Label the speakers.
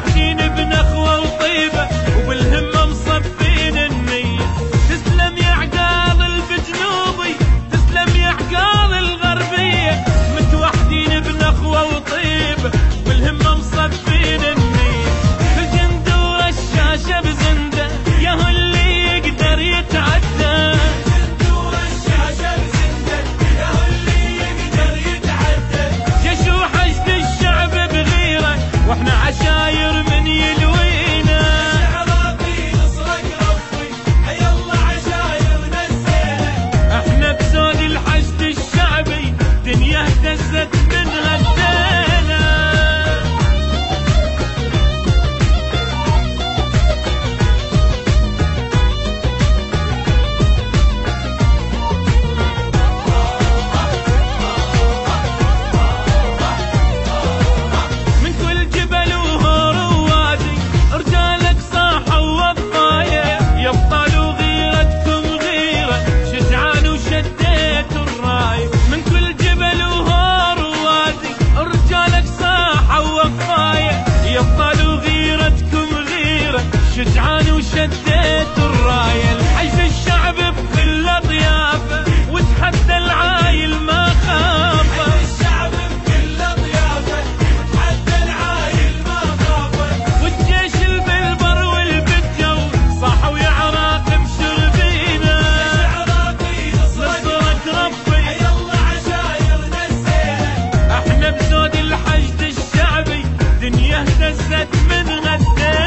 Speaker 1: وحشين بنخوة وطيبة وبالهمة مصفين النية. تسلم يا عقال بجنوبي، تسلم يا عقال الغربية، متوحدين بنخوة وطيبة وبالهمة مصفين النية. الجند والشاشة بزنده ياهو اللي يقدر يتعدى، واحنا عشاير من يلوينا. العراقي نصرك ربي هيلا عشاير نسينا، احنا بزود الحشد الشعبي دنيا اهتزت من هدينا. يبطلوا غيرتكم غيرة، شجعان وشديت الراية. الحشد الشعب بكل ضيافة وتحدى العايل ما خافه. الشعب بكل ضيافة وتحدى العايل ما خافه. والجيش بالبر والبجو صاحوا يا عراق ابشر بينا. العراقي نصرك ربي هيلا عشاير نسينا، احنا بزود الحشد الشعبي دنيا اهتزت من غدينا.